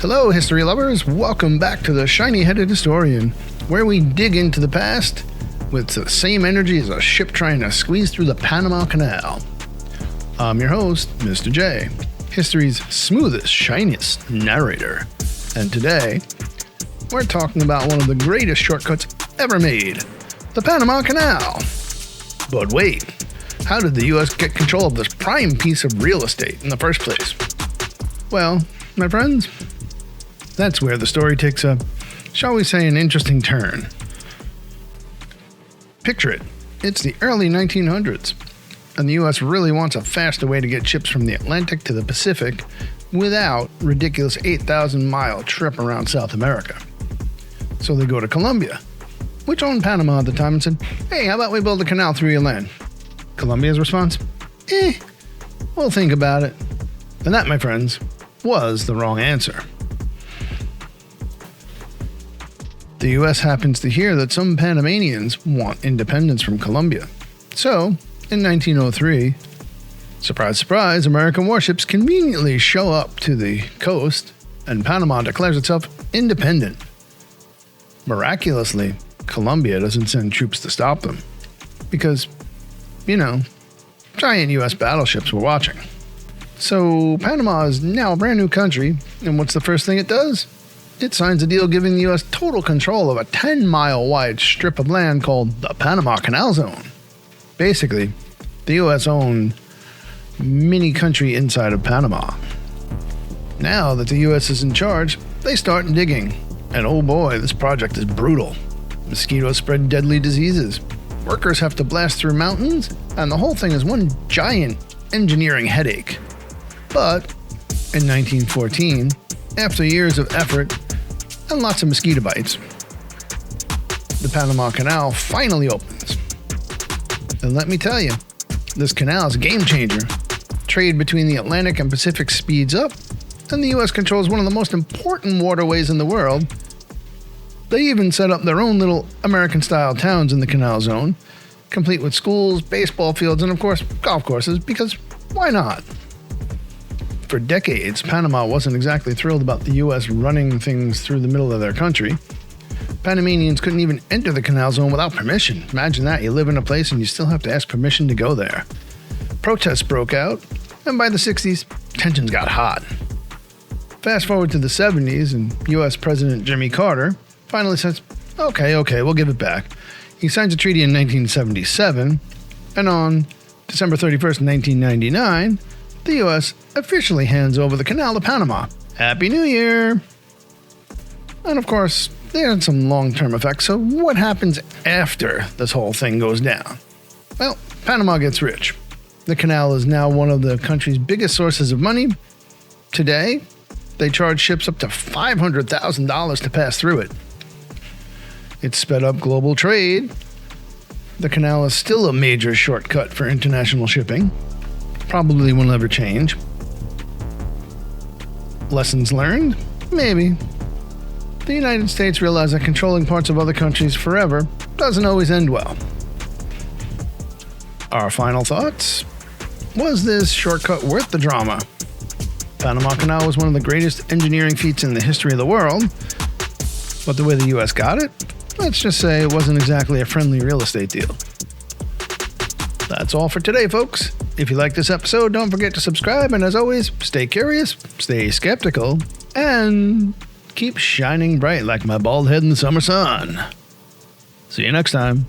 Hello, history lovers. Welcome back to the Shiny-Headed Historian, where we dig into the past with the same energy as a ship trying to squeeze through the Panama Canal. I'm your host, Mr. J, history's smoothest, shiniest narrator. And today, we're talking about one of the greatest shortcuts ever made, the Panama Canal. But wait, how did the U.S. get control of this prime piece of real estate in the first place? Well, my friends, that's where the story takes a, shall we say, an interesting turn. Picture it. It's the early 1900s, and the U.S. really wants a faster way to get ships from the Atlantic to the Pacific without ridiculous 8,000-mile trip around South America. So they go to Colombia, which owned Panama at the time, and said, hey, how about we build a canal through your land? Colombia's response? We'll think about it. And that, my friends, was the wrong answer. The U.S. happens to hear that some Panamanians want independence from Colombia. So, in 1903, surprise, surprise, American warships conveniently show up to the coast, and Panama declares itself independent. Miraculously, Colombia doesn't send troops to stop them. Because, giant U.S. battleships were watching. So, Panama is now a brand new country, and what's the first thing it does? It signs a deal giving the U.S. total control of a 10-mile wide strip of land called the Panama Canal Zone. Basically, the U.S. owned mini country inside of Panama. Now that the U.S. is in charge, they start digging. And oh boy, this project is brutal. Mosquitoes spread deadly diseases. Workers have to blast through mountains, and the whole thing is one giant engineering headache. But in 1914, after years of effort and lots of mosquito bites, the Panama Canal finally opens. And let me tell you, this canal is a game changer. Trade between the Atlantic and Pacific speeds up, and the U.S. controls one of the most important waterways in the world. They even set up their own little American-style towns in the canal zone, complete with schools, baseball fields, and of course, golf courses, because why not? For decades, Panama wasn't exactly thrilled about the U.S. running things through the middle of their country. Panamanians couldn't even enter the canal zone without permission. Imagine that, you live in a place and you still have to ask permission to go there. Protests broke out, and by the 60s, tensions got hot. Fast forward to the 70s, and U.S. President Jimmy Carter finally says, okay, we'll give it back. He signs a treaty in 1977, and on December 31st, 1999, the U.S. officially hands over the canal to Panama. Happy New Year! And of course, there are some long-term effects, so what happens after this whole thing goes down? Well, Panama gets rich. The canal is now one of the country's biggest sources of money. Today, they charge ships up to $500,000 to pass through it. It's sped up global trade. The canal is still a major shortcut for international shipping. Probably will never change. Lessons learned? Maybe. The United States realized that controlling parts of other countries forever doesn't always end well. Our final thoughts? Was this shortcut worth the drama? Panama Canal was one of the greatest engineering feats in the history of the world, but the way the U.S. got it, let's just say it wasn't exactly a friendly real estate deal. That's all for today, folks. If you like this episode, don't forget to subscribe, and as always, stay curious, stay skeptical, and keep shining bright like my bald head in the summer sun. See you next time.